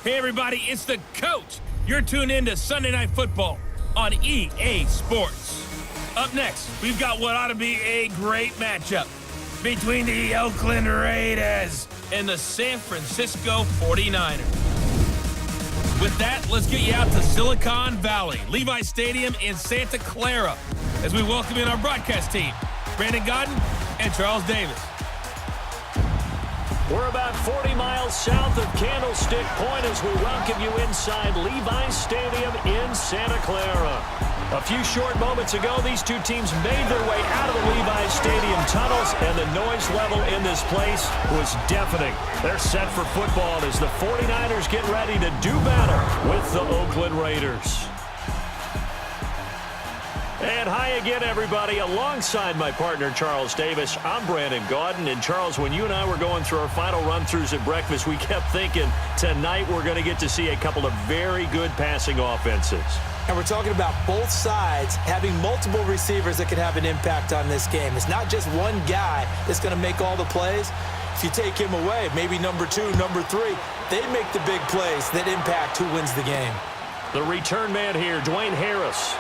Hey, everybody, it's the coach. You're tuned in to Sunday Night Football on EA Sports. Up next, we've got what ought to be a great matchup between the Oakland Raiders and the San Francisco 49ers. With that, let's get you out to Silicon Valley, Levi's Stadium in Santa Clara, as we welcome in our broadcast team, Brandon Godden and Charles Davis. We're about 40 miles south of Candlestick Point as we welcome you inside Levi's Stadium in Santa Clara. A few short moments ago, these two teams made their way out of the Levi's Stadium tunnels, and the noise level in this place was deafening. They're set for football as the 49ers get ready to do battle with the Oakland Raiders. And hi again, everybody. Alongside my partner, Charles Davis, I'm Brandon Godden. And, Charles, when you and I were going through our final run-throughs at breakfast, we kept thinking tonight we're going to get to see a couple of very good passing offenses. And we're talking about both sides having multiple receivers that can have an impact on this game. It's not just one guy that's going to make all the plays. If you take him away, maybe number 2, number 3, they make the big plays that impact who wins the game. The return man here, Dwayne Harris.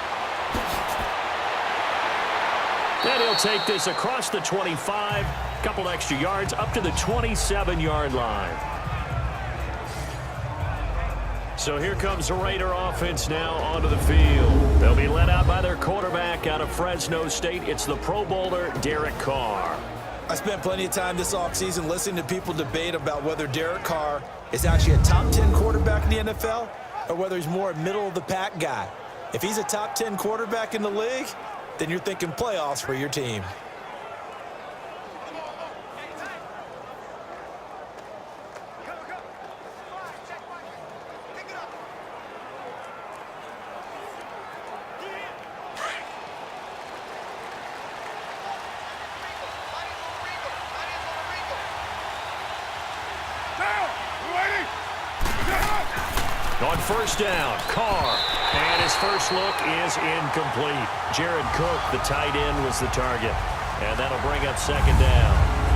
And he'll take this across the 25, couple extra yards, up to the 27-yard line. So here comes the Raider offense now onto the field. They'll be led out by their quarterback out of Fresno State. It's the Pro Bowler, Derek Carr. I spent plenty of time this offseason listening to people debate about whether Derek Carr is actually a top 10 quarterback in the NFL or whether he's more a middle-of-the-pack guy. If he's a top 10 quarterback in the league, then you're thinking playoffs for your team. On first down, Carr. And his first look is incomplete. Jared Cook, the tight end, was the target. And that'll bring up second down.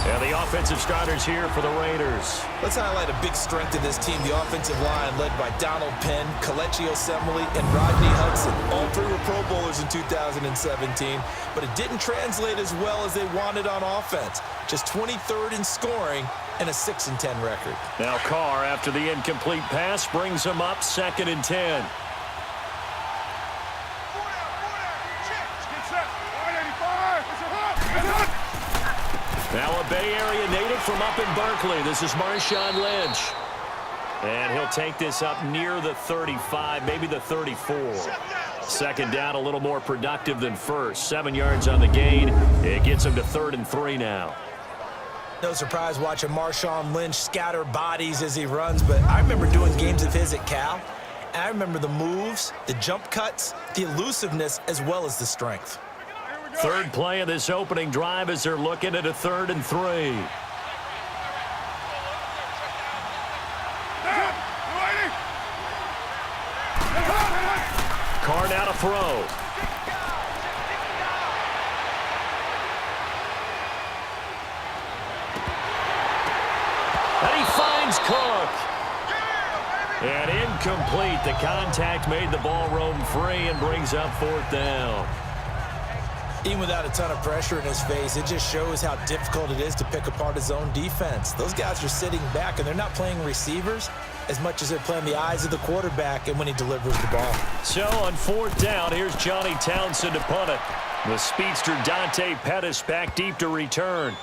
And the offensive starters here for the Raiders. Let's highlight a big strength of this team, the offensive line led by Donald Penn, Kelechi Osemele, and Rodney Hudson. All 3 were Pro Bowlers in 2017, but it didn't translate as well as they wanted on offense. Just 23rd in scoring and a 6-10 record. Now Carr, after the incomplete pass, brings him up 2nd and 10. Now a Bay Area native from up in Berkeley. This is Marshawn Lynch. And he'll take this up near the 35, maybe the 34. Second down, a little more productive than first. 7 yards on the gain. It gets him to 3rd and 3 now. No surprise watching Marshawn Lynch scatter bodies as he runs, but I remember doing games of his at Cal, and I remember the moves, the jump cuts, the elusiveness, as well as the strength. Third play of this opening drive as they're looking at a 3rd and 3. Carr now to throw. And he finds Cook. And incomplete. The contact made the ball roam free and brings up 4th down. Even without a ton of pressure in his face, it just shows how difficult it is to pick apart his own defense. Those guys are sitting back, and they're not playing receivers as much as they're playing the eyes of the quarterback and when he delivers the ball. So on 4th down, here's Johnny Townsend to punt it. The speedster Dante Pettis back deep to return.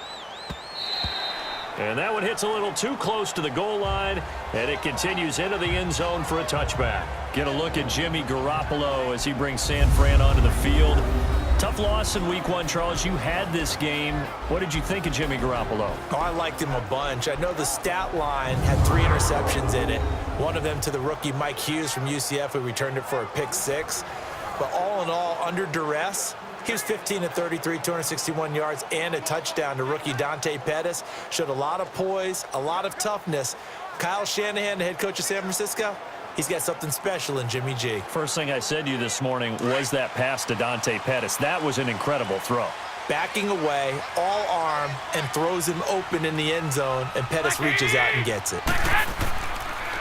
And that one hits a little too close to the goal line, and it continues into the end zone for a touchback. Get a look at Jimmy Garoppolo as he brings San Fran onto the field. Tough loss in Week 1, Charles. You had this game. What did you think of Jimmy Garoppolo? Oh, I liked him a bunch. I know the stat line had 3 interceptions in it. One of them to the rookie Mike Hughes from UCF, who returned it for a pick 6. But all in all, under duress, he was 15 of 33, 261 yards, and a touchdown to rookie Dante Pettis. Showed a lot of poise, a lot of toughness. Kyle Shanahan, the head coach of San Francisco, he's got something special in Jimmy G. First thing I said to you this morning was that pass to Dante Pettis. That was an incredible throw. Backing away, all arm, and throws him open in the end zone, and Pettis reaches out and gets it.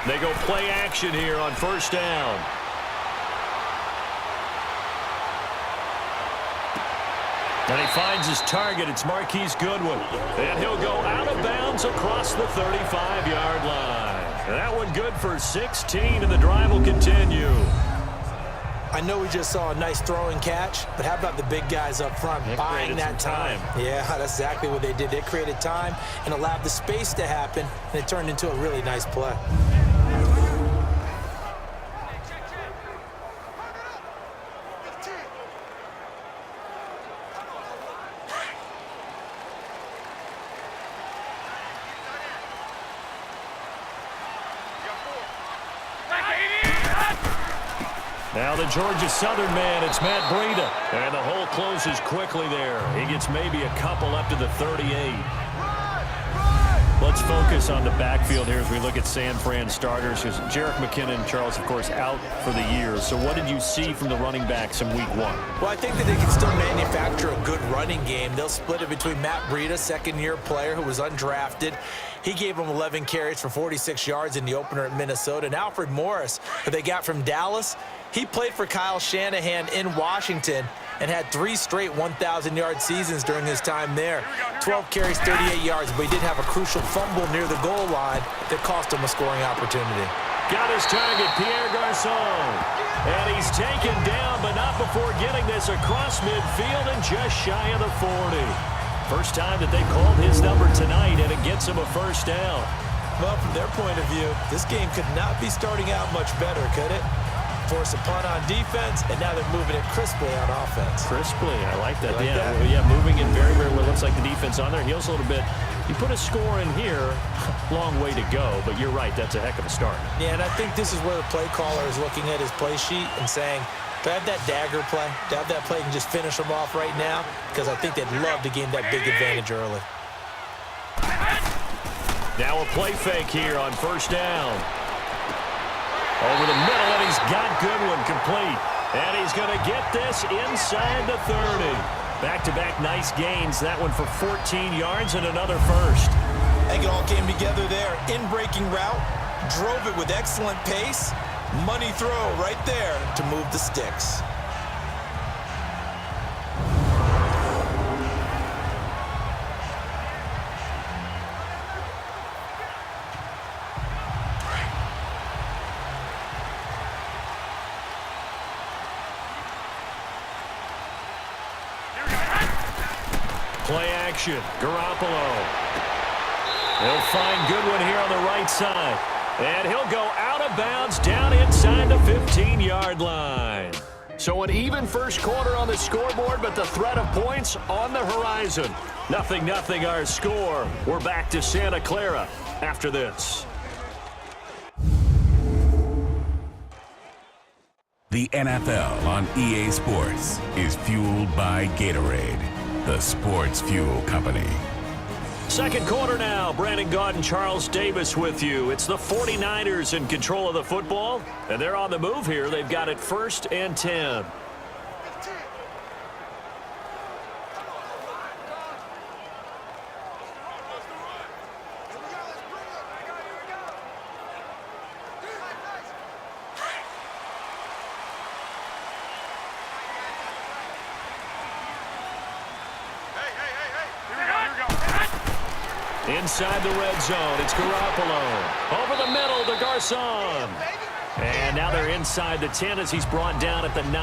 They go play action here on first down. And he finds his target. It's Marquise Goodwin. And he'll go out of bounds across the 35-yard line. And that one good for 16, and the drive will continue. I know we just saw a nice throwing catch, but how about the big guys up front buying that time? Yeah, that's exactly what they did. They created time and allowed the space to happen, and it turned into a really nice play. Now the Georgia Southern man, it's Matt Breida. And the hole closes quickly there. He gets maybe a couple up to the 38. Let's focus on the backfield here as we look at San Fran starters. Jerick McKinnon, Charles, of course, out for the year. So what did you see from the running backs in week 1? Well, I think that they can still manufacture a good running game. They'll split it between Matt Breida, second-year player who was undrafted. He gave them 11 carries for 46 yards in the opener at Minnesota. And Alfred Morris, who they got from Dallas, he played for Kyle Shanahan in Washington and had 3 straight 1,000-yard seasons during his time there. 12 carries, 38 yards, but he did have a crucial fumble near the goal line that cost him a scoring opportunity. Got his target, Pierre Garçon. And he's taken down, but not before getting this across midfield and just shy of the 40. First time that they called his number tonight, and it gets him a first down. Well, from their point of view, this game could not be starting out much better, could it? Force a punt on defense, and now they're moving it crisply on offense. Crisply, I like that. Like that? Yeah, moving it very, very well. Looks like the defense on there heals a little bit. You put a score in here, long way to go, but you're right, that's a heck of a start. Yeah, and I think this is where the play caller is looking at his play sheet and saying, do I have that dagger play? Do I have that play and just finish them off right now? Because I think they'd love to gain that big advantage early. Now a play fake here on first down. Over the middle, and he's got Goodwin complete. And he's going to get this inside the 30. Back-to-back nice gains. That one for 14 yards and another first. I think it all came together there. In-breaking route, drove it with excellent pace. Money throw right there to move the sticks. Play action, Garoppolo. He'll find Goodwin here on the right side. And he'll go out of bounds down inside the 15-yard line. So an even first quarter on the scoreboard, but the threat of points on the horizon. 0-0 our score. We're back to Santa Clara after this. The NFL on EA Sports is fueled by Gatorade, the sports fuel company. Second quarter now. Brandon Gaudin, Charles Davis with you. It's the 49ers in control of the football, and they're on the move here. They've got it 1st and 10. Inside the red zone, it's Garoppolo. Over the middle to Garçon. And now they're inside the 10 as he's brought down at the 9.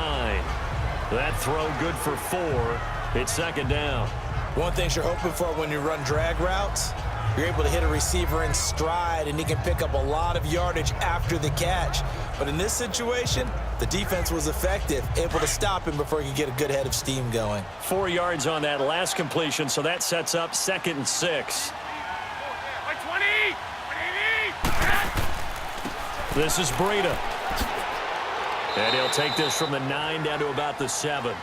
That throw good for 4. It's second down. One thing you're hoping for when you run drag routes, you're able to hit a receiver in stride, and he can pick up a lot of yardage after the catch. But in this situation, the defense was effective, able to stop him before he could get a good head of steam going. 4 yards on that last completion, so that sets up 2nd and 6. This is Breida. And he'll take this from the 9 down to about the 7.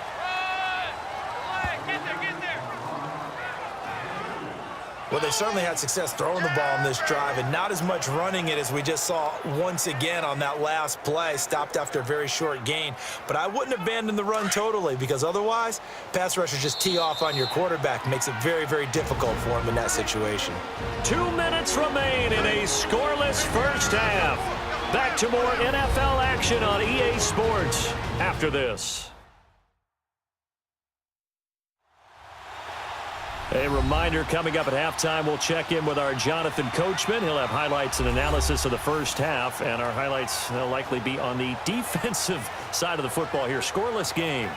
Well, they certainly had success throwing the ball in this drive and not as much running it as we just saw once again on that last play. Stopped after a very short gain. But I wouldn't abandon the run totally, because otherwise, pass rushers just tee off on your quarterback. Makes it very, very difficult for him in that situation. 2 minutes remain in a scoreless first half. Back to more NFL action on EA Sports after this. A reminder, coming up at halftime, we'll check in with our Jonathan Coachman. He'll have highlights and analysis of the first half, and our highlights will likely be on the defensive side of the football here. Scoreless game.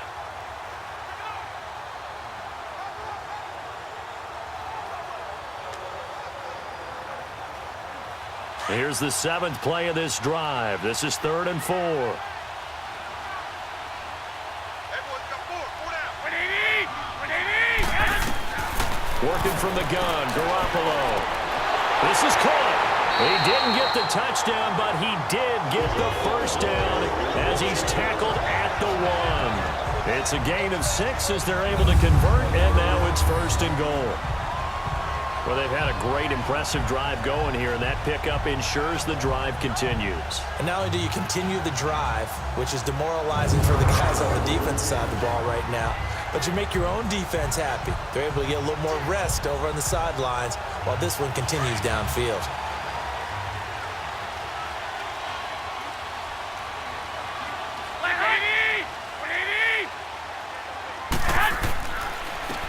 Here's the 7th play of this drive. This is 3rd and 4. Working from the gun, Garoppolo. This is caught. He didn't get the touchdown, but he did get the first down as he's tackled at the 1. It's a gain of 6 as they're able to convert, and now it's 1st and goal. Well, they've had a great, impressive drive going here, and that pickup ensures the drive continues. And not only do you continue the drive, which is demoralizing for the guys on the defense side of the ball right now, but you make your own defense happy. They're able to get a little more rest over on the sidelines while this one continues downfield.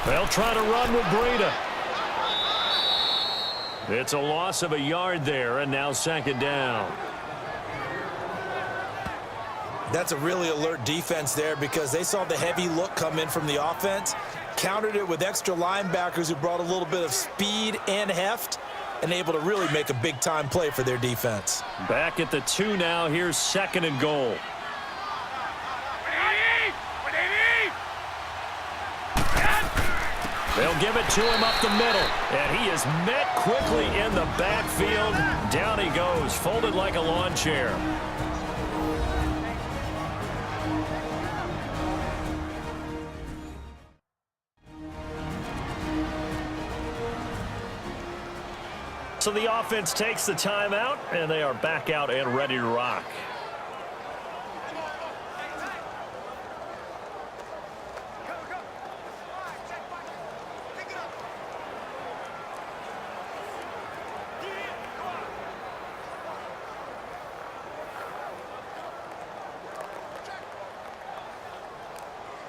They'll try to run with Breida. It's a loss of a yard there, and now 2nd down. That's a really alert defense there because they saw the heavy look come in from the offense, countered it with extra linebackers who brought a little bit of speed and heft, and able to really make a big-time play for their defense. Back at the 2 now. Here's 2nd and goal. They'll give it to him up the middle, and he is met quickly in the backfield. Down he goes, folded like a lawn chair. So the offense takes the timeout, and they are back out and ready to rock.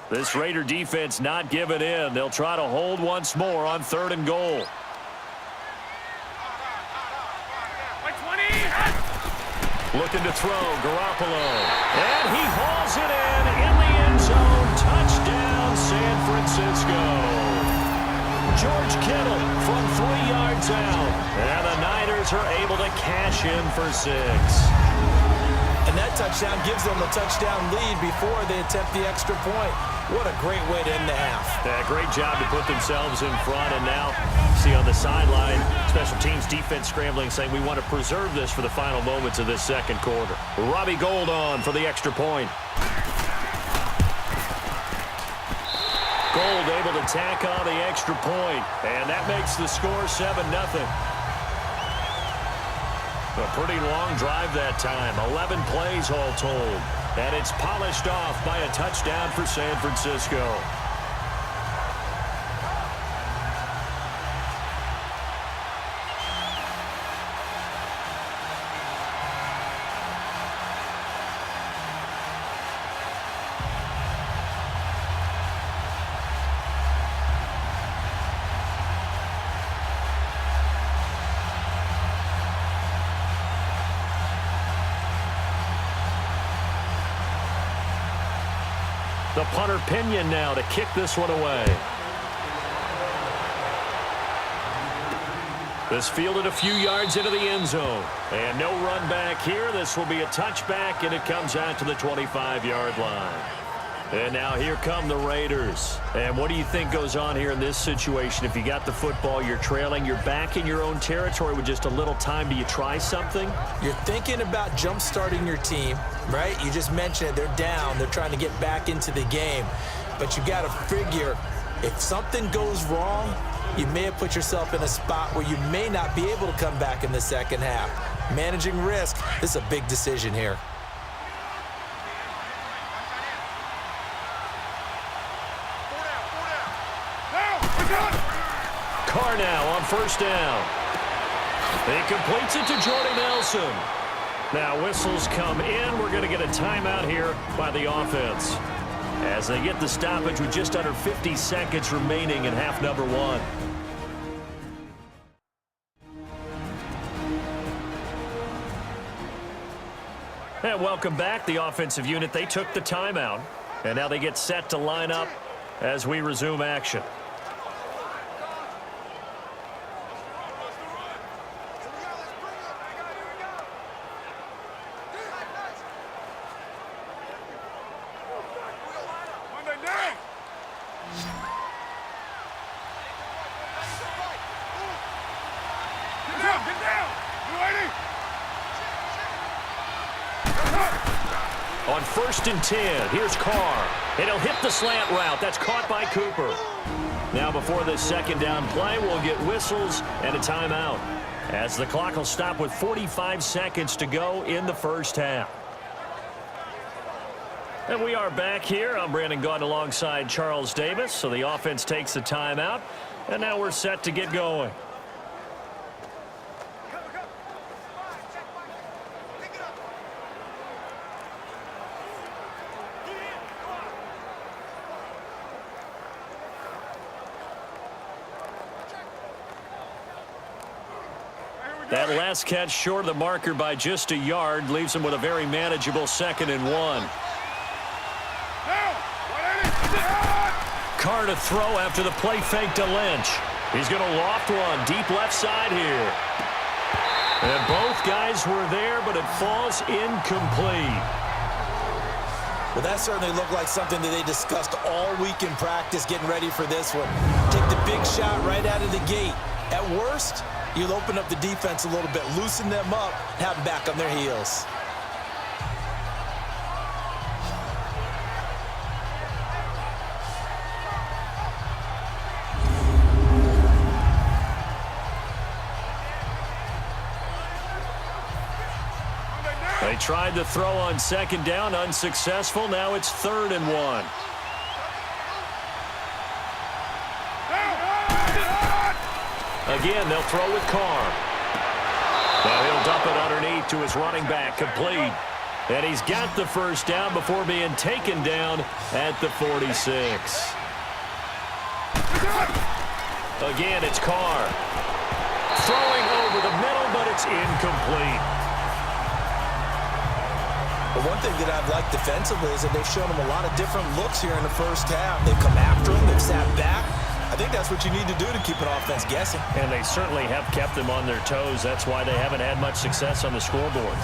This Raider defense not giving in. They'll try to hold once more on 3rd and goal. Looking to throw, Garoppolo. And he hauls it in the end zone. Touchdown, San Francisco. George Kittle from 3 yards out. And the Niners are able to cash in for 6. And that touchdown gives them a touchdown lead before they attempt the extra point. What a great way to end the half. Yeah, great job to put themselves in front, and now see on the sideline, special teams defense scrambling, saying we want to preserve this for the final moments of this 2nd quarter. Robbie Gould on for the extra point. Gould able to tack on the extra point, and that makes the score 7-0. A pretty long drive that time, 11 plays all told. And it's polished off by a touchdown for San Francisco. The punter Pinion now to kick this one away. This fielded a few yards into the end zone. And no run back here. This will be a touchback, and it comes out to the 25-yard line. And now here come the Raiders. And what do you think goes on here in this situation? If you got the football, you're trailing, you're back in your own territory with just a little time. Do you try something? You're thinking about jump-starting your team, right? You just mentioned it. They're down. They're trying to get back into the game. But you got to figure, if something goes wrong, you may have put yourself in a spot where you may not be able to come back in the 2nd half. Managing risk, this is a big decision here. Carr now on 1st down. He completes it to Jordy Nelson. Now whistles come in. We're going to get a timeout here by the offense, as they get the stoppage with just under 50 seconds remaining in half number one. And welcome back. The offensive unit, they took the timeout, and now they get set to line up as we resume action. On 1st and 10, here's Carr, and he'll hit the slant route. That's caught by Cooper. Now before this second down play, we'll get whistles and a timeout, as the clock will stop with 45 seconds to go in the first half. And we are back here. I'm Brandon Gaudin alongside Charles Davis. So the offense takes the timeout, and now we're set to get going. That last catch short of the marker by just a yard leaves him with a very manageable 2nd and 1. Carr to throw after the play fake to Lynch. He's going to loft one deep left side here. And both guys were there, but it falls incomplete. Well, that certainly looked like something that they discussed all week in practice, getting ready for this one. Take the big shot right out of the gate. At worst, you'll open up the defense a little bit, loosen them up, have them back on their heels. They tried to throw on 2nd down, unsuccessful. Now it's 3rd and 1. Again, they'll throw with Carr. Now he'll dump it underneath to his running back, complete. And he's got the first down before being taken down at the 46. Again, it's Carr. Throwing over the middle, but it's incomplete. But one thing that I've liked defensively is that they've shown them a lot of different looks here in the first half. They've come after them. They've sat back. I think that's what you need to do to keep an offense guessing. And they certainly have kept them on their toes. That's why they haven't had much success on the scoreboard.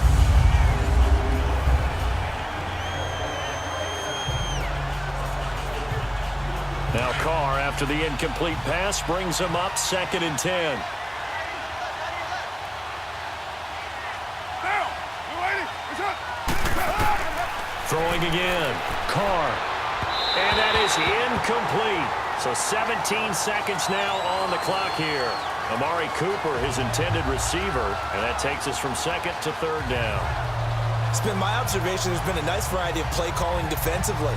Now Carr, after the incomplete pass, brings him up 2nd and 10. Throwing again. Carr. And that is incomplete. So 17 seconds now on the clock here. Amari Cooper, his intended receiver, and that takes us from 2nd to 3rd down. It's been my observation there's been a nice variety of play calling defensively.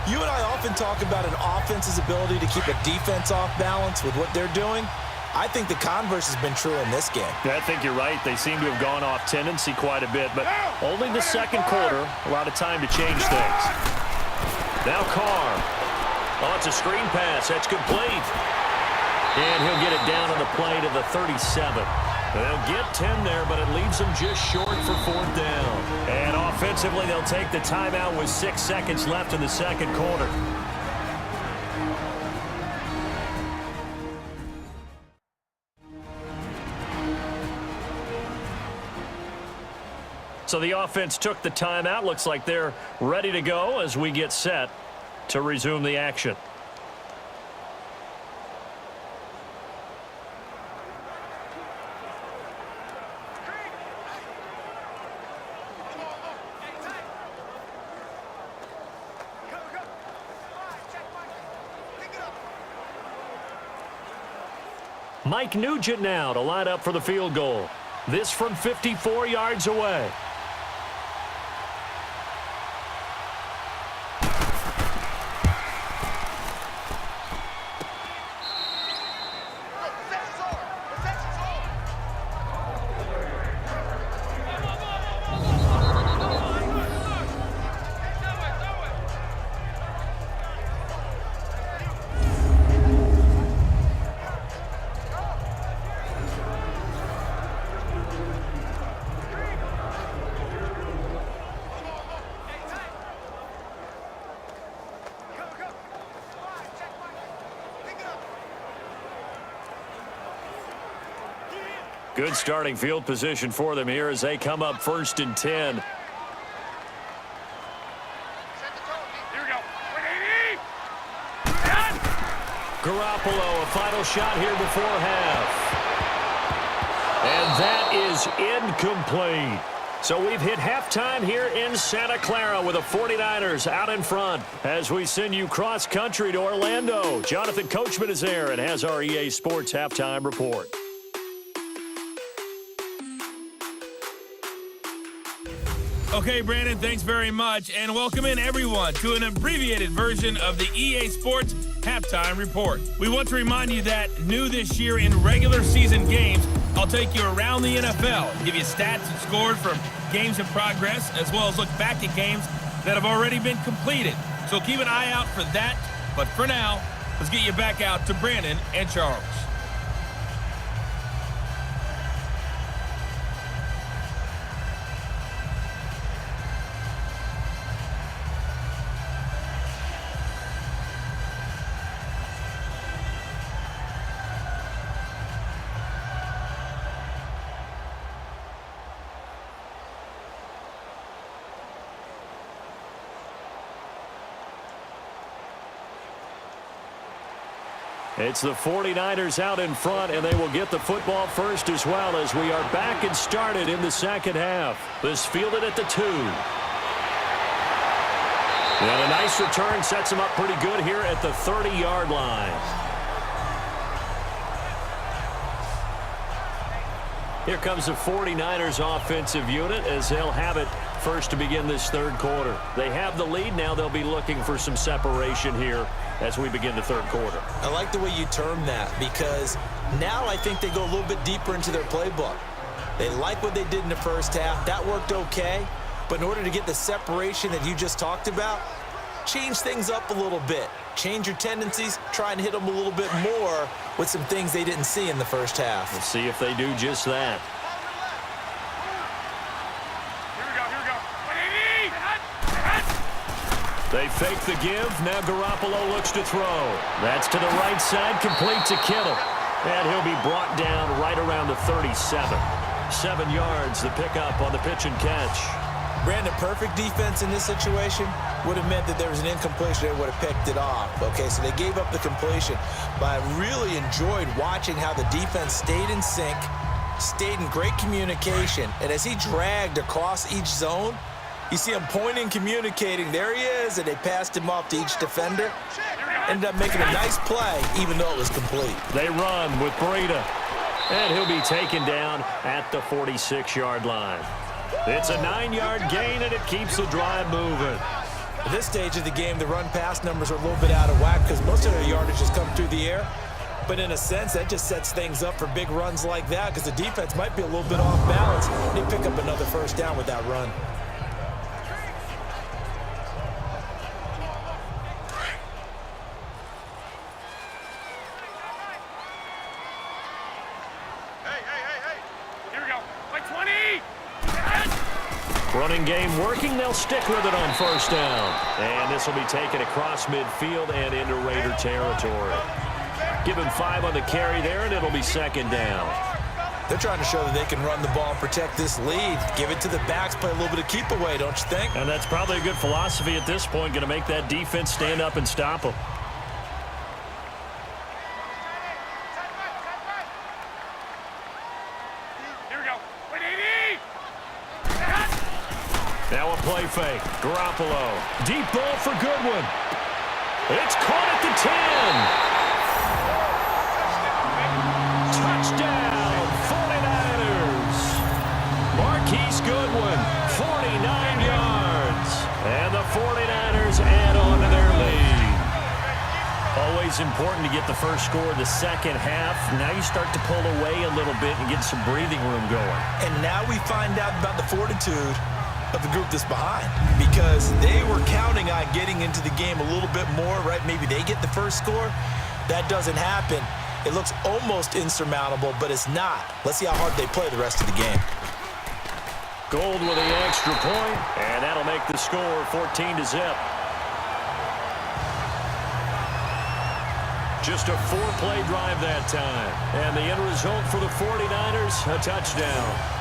You and I often talk about an offense's ability to keep a defense off balance with what they're doing. I think the converse has been true in this game. Yeah, I think you're right. They seem to have gone off tendency quite a bit, but only the second quarter, a lot of time to change things. Now Carr. Oh, it's a screen pass. That's complete. And he'll get it down on the play to the 37. They'll get 10 there, but it leaves them just short for 4th down. And offensively, they'll take the timeout with 6 seconds left in the second quarter. So the offense took the timeout. Looks like they're ready to go as we get set to resume the action. Mike Nugent now to line up for the field goal. This from 54 yards away. Good starting field position for them here as they come up 1st and 10. Garoppolo, a final shot here before half. And that is incomplete. So we've hit halftime here in Santa Clara with the 49ers out in front as we send you cross-country to Orlando. Jonathan Coachman is there and has our EA Sports halftime report. Okay, Brandon, thanks very much, and welcome in everyone to an abbreviated version of the EA Sports Halftime Report. We want to remind you that new this year in regular season games, I'll take you around the NFL, give you stats and scores from games in progress, as well as look back at games that have already been completed. So keep an eye out for that, but for now, let's get you back out to Brandon and Charles. It's the 49ers out in front, and they will get the football first as well as we are back and started in the second half. This fielded at the 2. And a nice return sets them up pretty good here at the 30-yard line. Here comes the 49ers offensive unit as they'll have it first to begin this third quarter. They have the lead. Now they'll be looking for some separation here as we begin the third quarter. I like the way you term that because now I think they go a little bit deeper into their playbook. They like what they did in the first half. That worked okay. But in order to get the separation that you just talked about, change things up a little bit. Change your tendencies. Try and hit them a little bit more with some things they didn't see in the first half. Let's see if they do just that. They fake the give. Now Garoppolo looks to throw. That's to the right side, complete to Kittle. And he'll be brought down right around the 37. 7 yards, the pickup on the pitch and catch. Brandon, perfect defense in this situation would have meant that there was an incompletion. They would have picked it off. Okay, so they gave up the completion. But I really enjoyed watching how the defense stayed in sync, stayed in great communication. And as he dragged across each zone, you see him pointing, communicating. There he is, and they passed him off to each defender. Ended up making a nice play, even though it was complete. They run with Breida, and he'll be taken down at the 46-yard line. It's a 9-yard gain, and it keeps the drive moving. At this stage of the game, the run-pass numbers are a little bit out of whack because most of their yardage has come through the air. But in a sense, that just sets things up for big runs like that because the defense might be a little bit off balance. They pick up another first down with that run. Running game working. They'll stick with it on first down. And this will be taken across midfield and into Raider territory. Give him 5 on the carry there, and it'll be second down. They're trying to show that they can run the ball and protect this lead. Give it to the backs, play a little bit of keep away, don't you think? And that's probably a good philosophy at this point, going to make that defense stand up and stop them. Now a play fake. Garoppolo. Deep ball for Goodwin. It's caught at the 10. Touchdown, 49ers. Marquise Goodwin, 49 yards. And the 49ers add on to their lead. Always important to get the first score of the second half. Now you start to pull away a little bit and get some breathing room going. And now we find out about the fortitude of the group that's behind because they were counting on getting into the game a little bit more, right? Maybe they get the first score. That doesn't happen. It looks almost insurmountable, but it's not. Let's see how hard they play the rest of the game. Gold with the extra point, and that'll make the score 14-0. Just a 4-play drive that time. And the end result for the 49ers, a touchdown.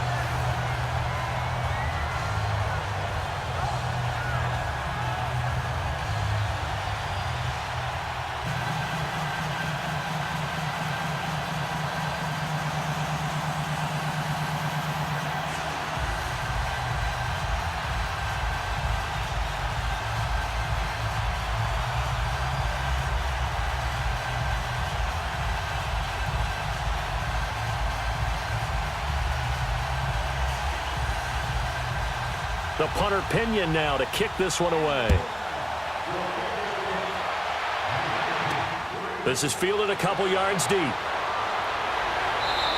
The punter Pinion now to kick this one away. This is fielded a couple yards deep.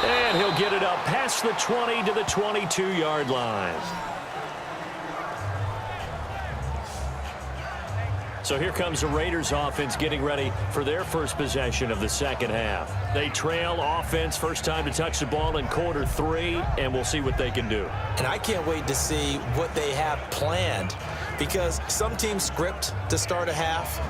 And he'll get it up past the 20 to the 22-yard line. So here comes the Raiders offense getting ready for their first possession of the second half. They trail offense first time to touch the ball in quarter 3, and we'll see what they can do. And I can't wait to see what they have planned, because some teams script to start a half.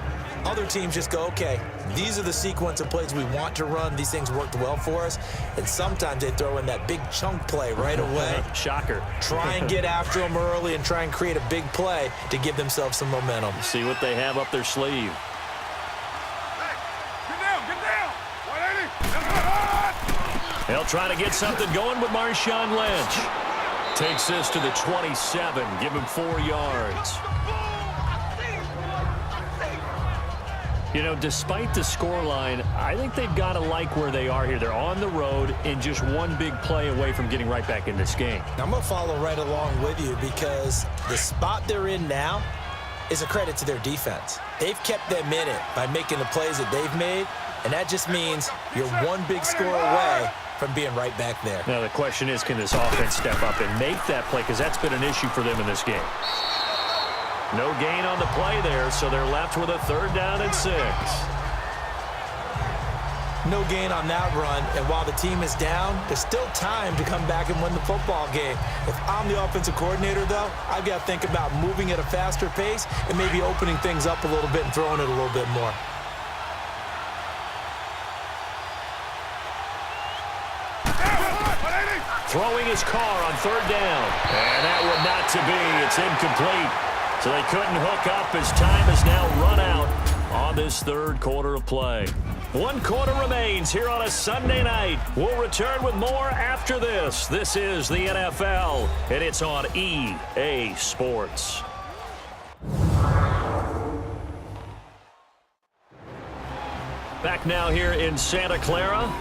Other teams just go, okay, these are the sequence of plays we want to run. These things worked well for us. And sometimes they throw in that big chunk play right away. Shocker. Try and get after them early and try and create a big play to give themselves some momentum. See what they have up their sleeve. They'll try to get something going with Marshawn Lynch. Takes this to the 27. Give him 4 yards. You know, despite the scoreline, I think they've got to like where they are here. They're on the road and just one big play away from getting right back in this game. I'm going to follow right along with you, because the spot they're in now is a credit to their defense. They've kept them in it by making the plays that they've made, and that just means you're one big score away from being right back there. Now, the question is, can this offense step up and make that play? Because that's been an issue for them in this game. No gain on the play there, so they're left with a 3rd down and 6. No gain on that run, and while the team is down, there's still time to come back and win the football game. If I'm the offensive coordinator, though, I've got to think about moving at a faster pace and maybe opening things up a little bit and throwing it a little bit more. Throwing his car on 3rd down. And that would not to be. It's incomplete. So they couldn't hook up as time has now run out on this 3rd quarter of play. 1 quarter remains here on a Sunday night. We'll return with more after this. This is the NFL, and it's on EA Sports. Back now here in Santa Clara.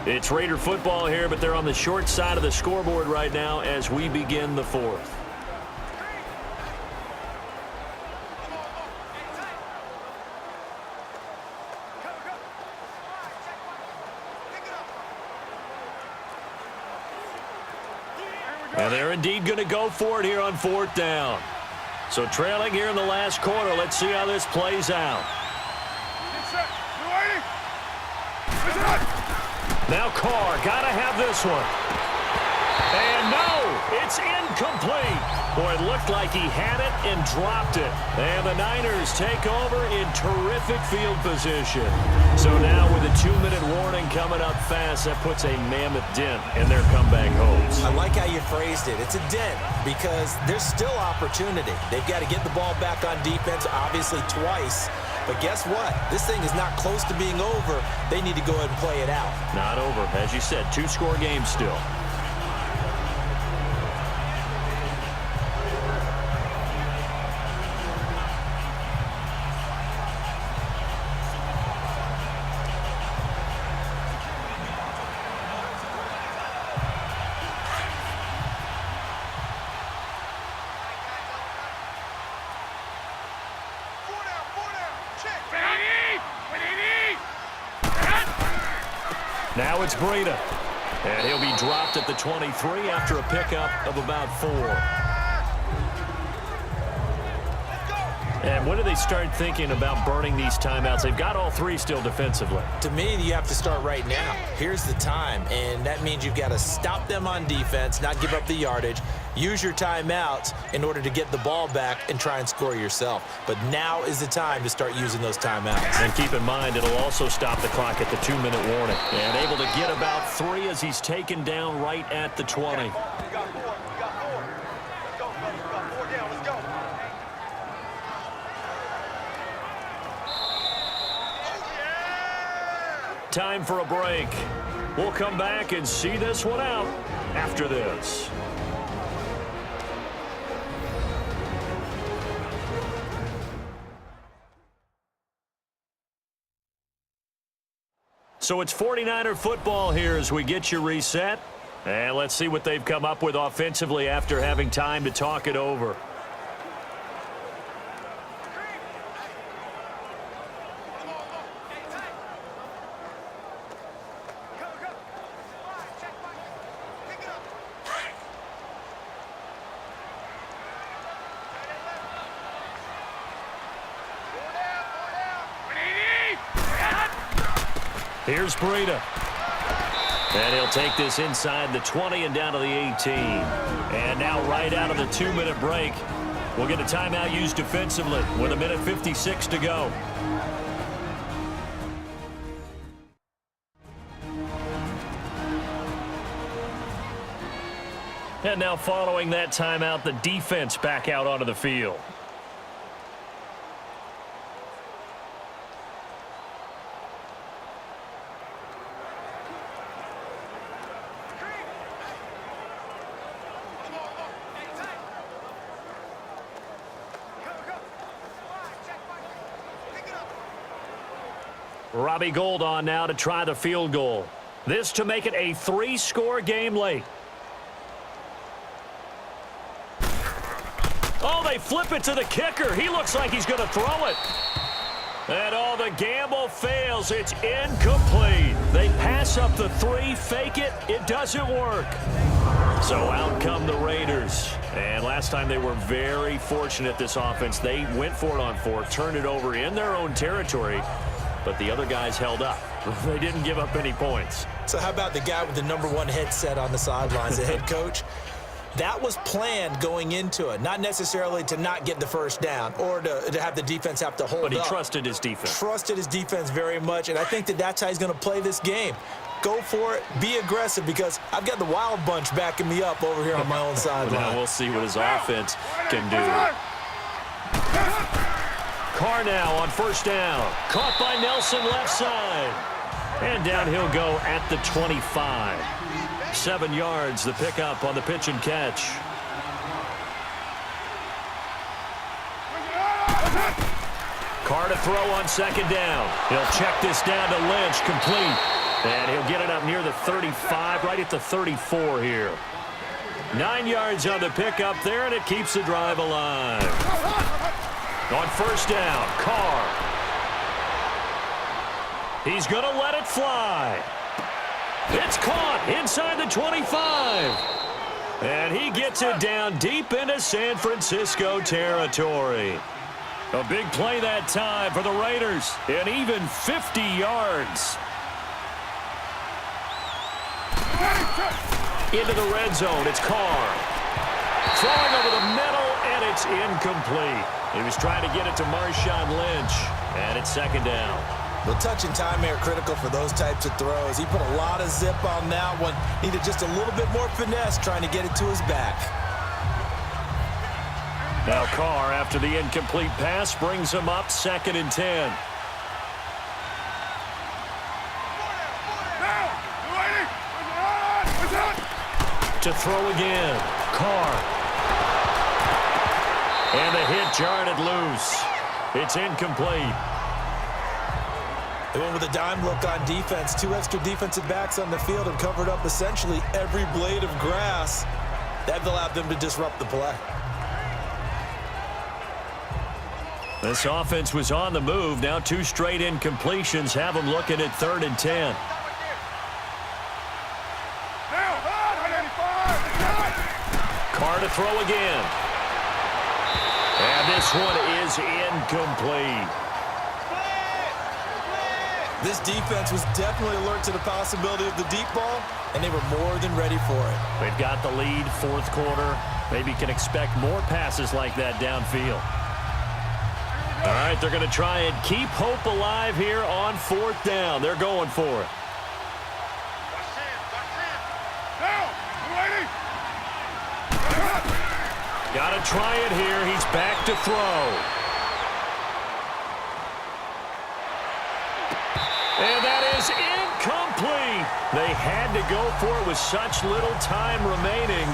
It's Raider football here, but they're on the short side of the scoreboard right now as we begin the 4th. And they're indeed going to go for it here on 4th down. So trailing here in the last quarter. Let's see how this plays out. Now Carr, got to have this one. And no, it's incomplete. Boy, it looked like he had it and dropped it. And the Niners take over in terrific field position. So now with a 2-minute warning coming up fast, that puts a mammoth dent in their comeback hopes. I like how you phrased it. It's a dent because there's still opportunity. They've got to get the ball back on defense, obviously twice. But guess what? This thing is not close to being over. They need to go ahead and play it out. Not over. As you said, 2-score game still. Now it's Breida. And he'll be dropped at the 23 after a pickup of about 4. And when do they start thinking about burning these timeouts? They've got all 3 still defensively. To me, you have to start right now. Here's the time, and that means you've got to stop them on defense, not give up the yardage. use your timeouts in order to get the ball back and try and score yourself. But now is the time to start using those timeouts. And keep in mind, it'll also stop the clock at the 2-minute warning. And able to get about 3 as he's taken down right at the 20. Time for a break. We'll come back and see this one out after this. So it's 49er football here as we get you reset. And let's see what they've come up with offensively after having time to talk it over. Here's Breida. And he'll take this inside the 20 and down to the 18. And now right out of the 2-minute break, we'll get a timeout used defensively with 1:56 to go. And now following that timeout, the defense back out onto the field. Robbie Gould on now to try the field goal. This to make it a 3-score game late. Oh, they flip it to the kicker. He looks like he's going to throw it. And the gamble fails. It's incomplete. They pass up the 3, fake it. It doesn't work. So out come the Raiders. And last time they were very fortunate, this offense. They went for it on 4, turned it over in their own territory. But the other guys held up. They didn't give up any points. So how about the guy with the #1 headset on the sidelines, the head coach? That was planned going into it, not necessarily to not get the first down or to have the defense have to hold up. But he trusted his defense. Trusted his defense very much, and I think that's how he's going to play this game. Go for it. Be aggressive, because I've got the wild bunch backing me up over here on my own sideline. Now we'll see what his offense can do. Carr now on first down. Caught by Nelson left side. And down he'll go at the 25. 7 yards, the pickup on the pitch and catch. Carr to throw on second down. He'll check this down to Lynch, complete. And he'll get it up near the 35, right at the 34 here. 9 yards on the pickup there, and it keeps the drive alive. On first down, Carr. He's going to let it fly. It's caught inside the 25. And he gets it down deep into San Francisco territory. A big play that time for the Raiders, and even 50 yards. Into the red zone, it's Carr. Throwing over the middle, and it's incomplete. He was trying to get it to Marshawn Lynch, and it's second down. Well, touch and time are critical for those types of throws. He put a lot of zip on that one. Needed just a little bit more finesse trying to get it to his back. Now Carr, after the incomplete pass, brings him up 2nd and 10. To throw again, Carr. And the hit jarred it loose. It's incomplete. They went with a dime look on defense. 2 extra defensive backs on the field and covered up essentially every blade of grass. That allowed them to disrupt the play. This offense was on the move. Now 2 straight incompletions have them looking at 3rd and 10. Carr to throw again. And this one is incomplete. This defense was definitely alert to the possibility of the deep ball, and they were more than ready for it. They've got the lead, fourth quarter. Maybe can expect more passes like that downfield. All right, they're going to try and keep hope alive here on fourth down. They're going for it. Got to try it here. He's back to throw. And that is incomplete. They had to go for it with such little time remaining.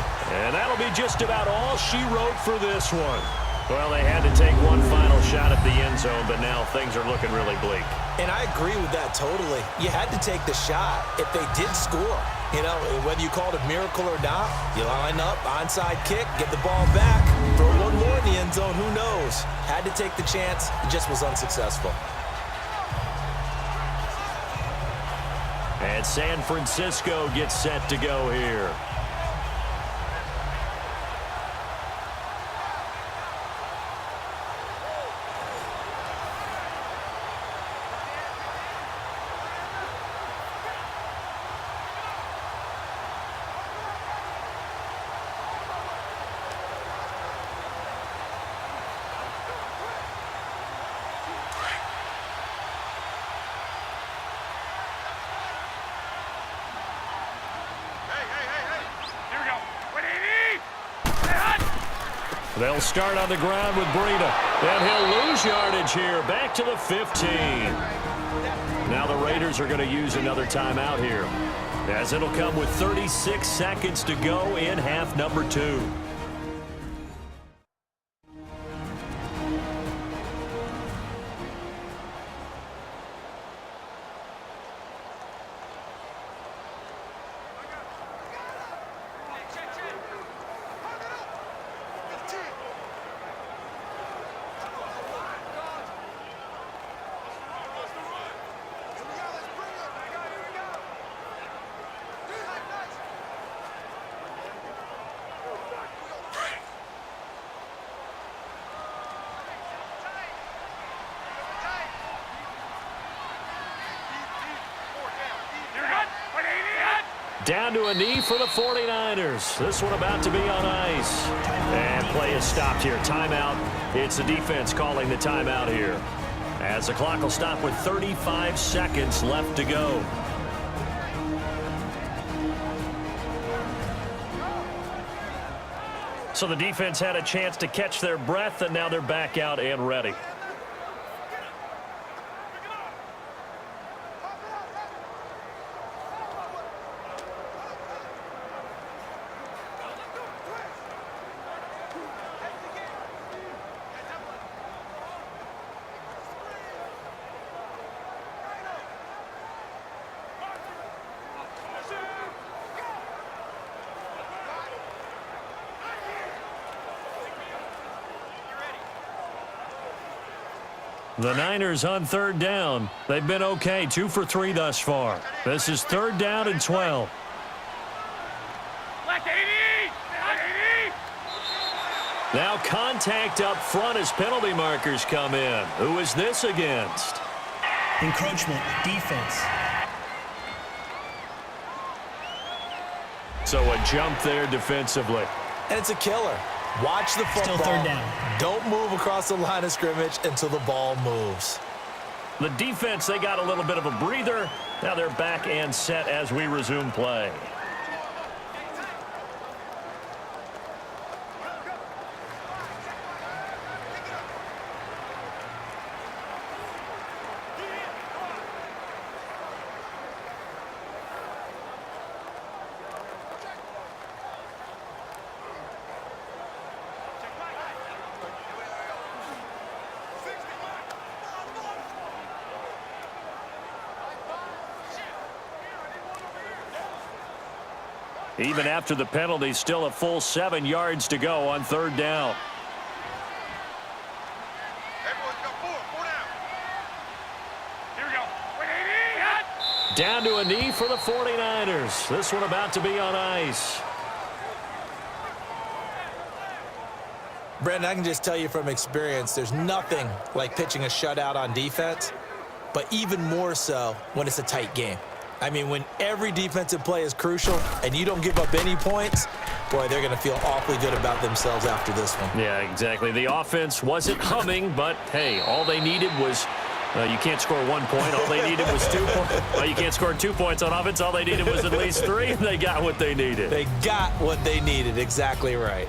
And that'll be just about all she wrote for this one. Well, they had to take one final shot at the end zone, but now things are looking really bleak. And I agree with that totally. You had to take the shot if they did score. You know, whether you call it a miracle or not, you line up, onside kick, get the ball back, throw one more in the end zone, who knows? Had to take the chance, it just was unsuccessful. And San Francisco gets set to go here. They'll start on the ground with Breida. And he'll lose yardage here. Back to the 15. Now the Raiders are going to use another timeout here, as it'll come with 36 seconds to go in half number 2. Down to a knee for the 49ers. This one about to be on ice. And play is stopped here. Timeout. It's the defense calling the timeout here, as the clock will stop with 35 seconds left to go. So the defense had a chance to catch their breath, and now they're back out and ready. The Niners on third down. They've been okay, 2 for 3 thus far. This is third down and 12. Now contact up front as penalty markers come in. Who is this against? Encroachment, defense. So a jump there defensively. And it's a killer. Watch the football. Still third down. Don't move across the line of scrimmage until the ball moves. The defense, they got a little bit of a breather. Now they're back and set as we resume play. Even after the penalty, still a full 7 yards to go on third down. Down to a knee for the 49ers. This one about to be on ice. Brandon, I can just tell you from experience, there's nothing like pitching a shutout on defense. but even more so when it's a tight game. I mean, when every defensive play is crucial and you don't give up any points, boy, they're going to feel awfully good about themselves after this one. Yeah, exactly. The offense wasn't humming, but, hey, all they needed was you can't score 1 point. All they needed was 2 points. Well, you can't score 2 points on offense. All they needed was at least 3, and they got what they needed. They got what they needed. Exactly right.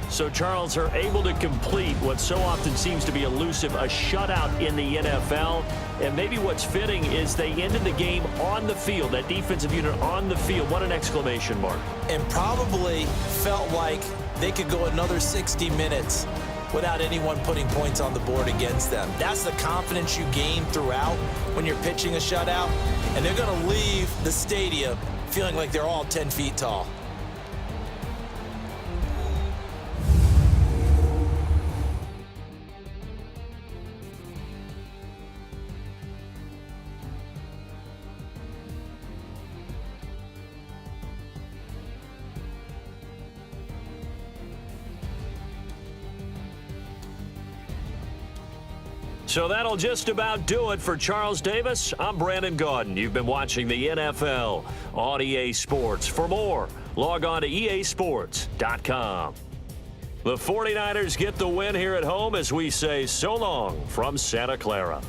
So, Charles, are able to complete what so often seems to be elusive, a shutout in the NFL. And maybe what's fitting is they ended the game on the field, that defensive unit on the field. What an exclamation mark. And probably felt like they could go another 60 minutes without anyone putting points on the board against them. That's the confidence you gain throughout when you're pitching a shutout. And they're going to leave the stadium feeling like they're all 10 feet tall. So that'll just about do it for Charles Davis. I'm Brandon Gaudin. You've been watching the NFL on EA Sports. For more, log on to easports.com. The 49ers get the win here at home as we say so long from Santa Clara.